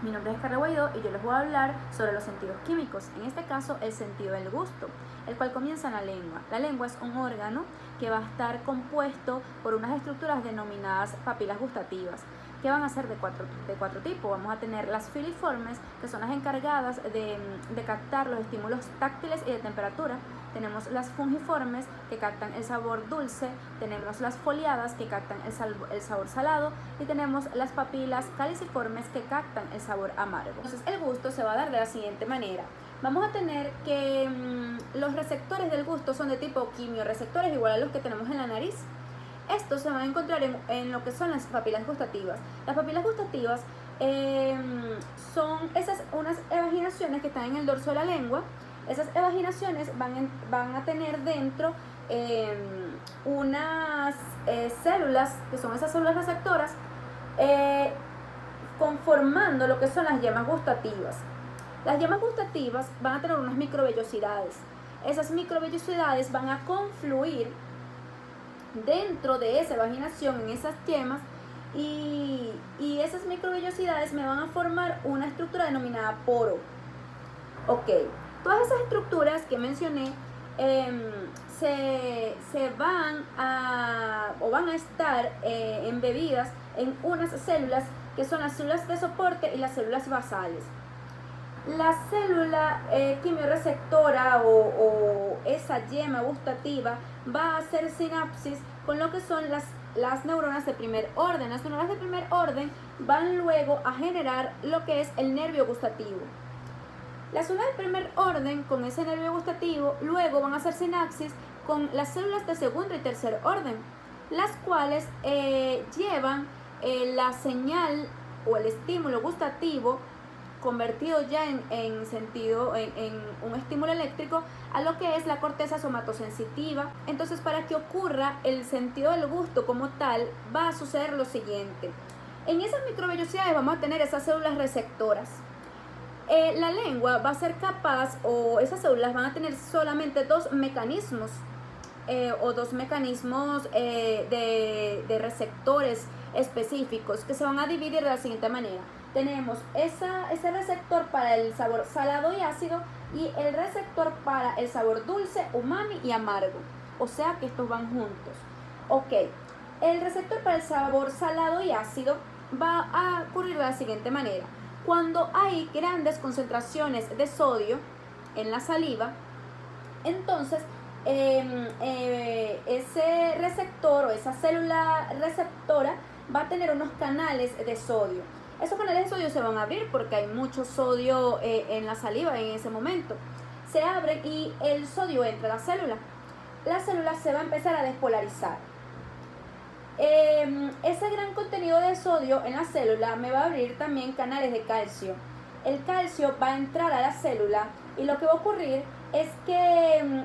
Mi nombre es Carla Guaidó y yo les voy a hablar sobre los sentidos químicos, en este caso el sentido del gusto, el cual comienza en la lengua. La lengua es un órgano que va a estar compuesto por unas estructuras denominadas papilas gustativas, que van a ser de cuatro tipos. Vamos a tener las filiformes, que son las encargadas de captar los estímulos táctiles y de temperatura. Tenemos las fungiformes, que captan el sabor dulce. Tenemos las foliadas, que captan el sabor salado. Y tenemos las papilas caliciformes, que captan el sabor amargo. Entonces el gusto se va a dar de la siguiente manera. Vamos a tener que los receptores del gusto son de tipo quimioreceptores, igual a los que tenemos en la nariz. Estos se van a encontrar en lo que son las papilas gustativas. Las papilas gustativas son unas evaginaciones que están en el dorso de la lengua. Esas evaginaciones van a tener dentro unas células, que son esas células receptoras, conformando lo que son las yemas gustativas. Las yemas gustativas van a tener unas microvellosidades. Esas microvellosidades van a confluir dentro de esa evaginación, en esas yemas, y esas microvellosidades me van a formar una estructura denominada poro. Ok, todas esas estructuras que mencioné van a estar embebidas en unas células que son las células de soporte y las células basales. La célula quimioreceptora o esa yema gustativa va a hacer sinapsis con lo que son las neuronas de primer orden. Las neuronas de primer orden van luego a generar lo que es el nervio gustativo. Las células de primer orden con ese nervio gustativo luego van a hacer sinapsis con las células de segundo y tercer orden, las cuales llevan la señal o el estímulo gustativo convertido ya en un estímulo eléctrico a lo que es la corteza somatosensitiva. Entonces, para que ocurra el sentido del gusto como tal, va a suceder lo siguiente. En esas microvellosidades vamos a tener esas células receptoras. La lengua va a ser capaz, o esas células van a tener solamente dos mecanismos de receptores específicos que se van a dividir de la siguiente manera. Tenemos ese receptor para el sabor salado y ácido y el receptor para el sabor dulce, umami y amargo. O sea que estos van juntos. Ok, el receptor para el sabor salado y ácido va a ocurrir de la siguiente manera. Cuando hay grandes concentraciones de sodio en la saliva, entonces ese receptor o esa célula receptora va a tener unos canales de sodio. Esos canales de sodio se van a abrir porque hay mucho sodio en la saliva en ese momento. Se abren y el sodio entra a la célula. La célula se va a empezar a despolarizar. Ese gran contenido de sodio en la célula me va a abrir también canales de calcio. El calcio va a entrar a la célula y lo que va a ocurrir es que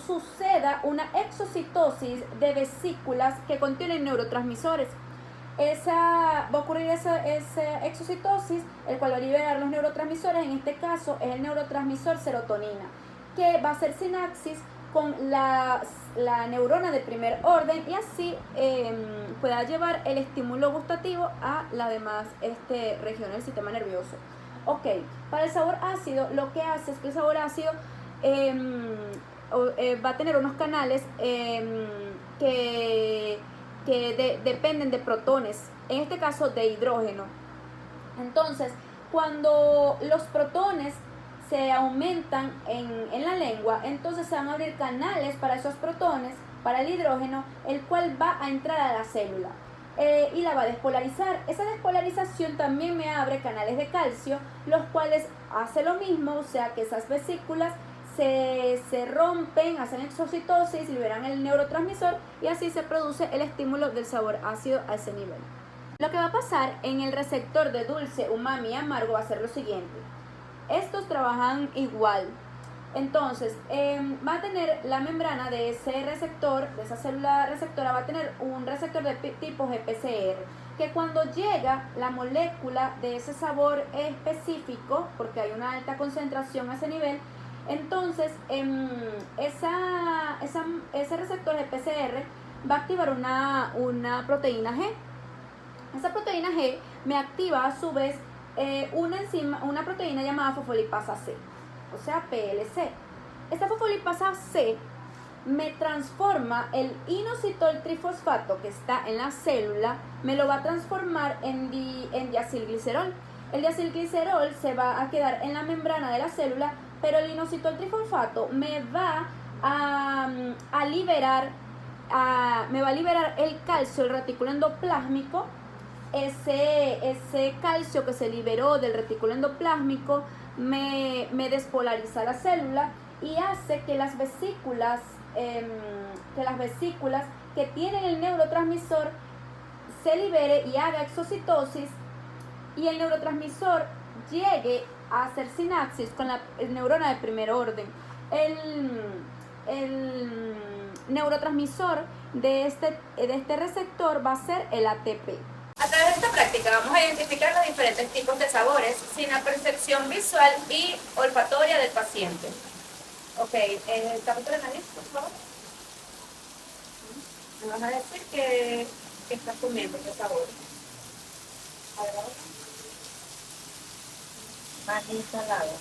suceda una exocitosis de vesículas que contienen neurotransmisores. Va a ocurrir esa exocitosis, el cual va a liberar los neurotransmisores. En este caso es el neurotransmisor serotonina, que va a hacer sinapsis con la neurona de primer orden y así pueda llevar el estímulo gustativo a las demás regiones del sistema nervioso. Ok, para el sabor ácido lo que hace es que el sabor ácido va a tener unos canales que dependen de protones, en este caso de hidrógeno. Entonces, cuando los protones se aumentan en la lengua, entonces se van a abrir canales para esos protones, para el hidrógeno, el cual va a entrar a la célula y la va a despolarizar. Esa despolarización también me abre canales de calcio, los cuales hace lo mismo, o sea que esas vesículas se rompen, hacen exocitosis, liberan el neurotransmisor y así se produce el estímulo del sabor ácido a ese nivel. Lo que va a pasar en el receptor de dulce, umami y amargo va a ser lo siguiente. Estos trabajan igual. Entonces, va a tener la membrana de ese receptor, de esa célula receptora, va a tener un receptor de tipo GPCR, que cuando llega la molécula de ese sabor específico, porque hay una alta concentración a ese nivel, entonces ese receptor GPCR va a activar una proteína G. Esa proteína G me activa a su vez una proteína llamada fosfolipasa C, o sea, PLC. Esta fosfolipasa C me transforma el inositol trifosfato que está en la célula, me lo va a transformar en diacilglicerol. El diacilglicerol se va a quedar en la membrana de la célula, pero el inositol trifosfato me va a liberar el calcio, el retículo endoplásmico. Ese calcio que se liberó del retículo endoplásmico me despolariza la célula y hace que las vesículas que tienen el neurotransmisor se libere y haga exocitosis, y el neurotransmisor llegue a hacer sinapsis con la neurona de primer orden. El neurotransmisor de este receptor va a ser el ATP. A través de esta práctica vamos a identificar los diferentes tipos de sabores sin la percepción visual y olfatoria del paciente. Ok, tapate la nariz, por favor. Me vas a decir que estás comiendo, qué sabor. A ver, ahora. Maíz salado.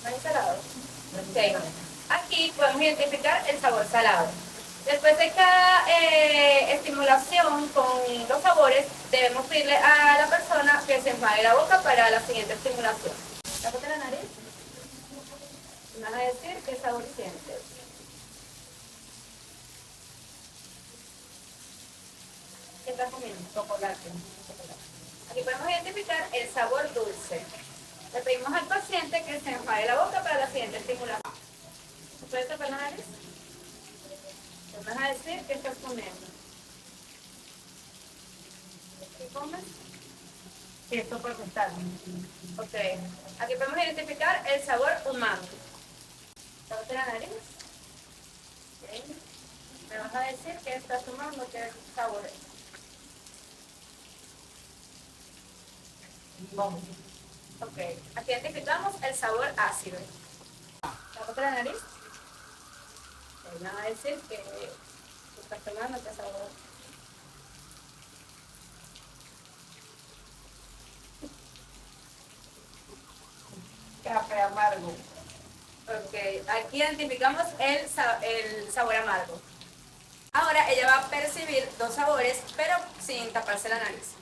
Maíz salado. Ok. Aquí podemos identificar el sabor salado. Después de cada estimulación con los sabores, debemos pedirle a la persona que se enjuague la boca para la siguiente estimulación. Tápate la nariz. Me vas a decir qué sabor sientes. ¿Qué estás comiendo? Chocolate. Aquí podemos identificar el sabor dulce. Le pedimos al paciente que se enjuague la boca para la siguiente estimulación. ¿Puedes tapar la nariz? Me vas a decir qué estás comiendo. ¿Qué comes? Queso parmesano. Ok. Aquí podemos identificar el sabor umami. Tápate la nariz. Okay. Me vas a decir qué estás tomando, qué sabor es. Limón. Ok. Aquí identificamos el sabor ácido. Tápate la nariz. Me vas a decir que estás tomando, qué sabor es. Café amargo. Ok, aquí identificamos el sabor amargo. Ahora ella va a percibir dos sabores, pero sin taparse la nariz.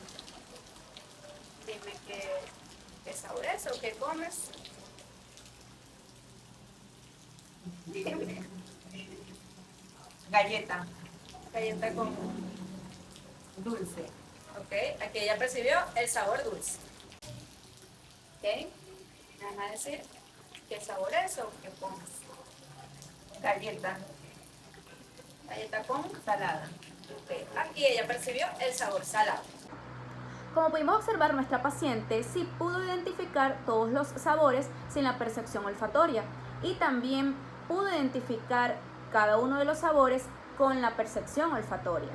Dime qué sabor es o qué comes. Dime. Galleta. Galleta con... Dulce. Ok, aquí ella percibió el sabor dulce. Ok, me vas a decir qué sabor es o qué comes. Galleta. Galleta con... Salada. Ok, aquí ella percibió el sabor salado. Como pudimos observar, nuestra paciente sí pudo identificar todos los sabores sin la percepción olfatoria, y también pudo identificar cada uno de los sabores con la percepción olfatoria.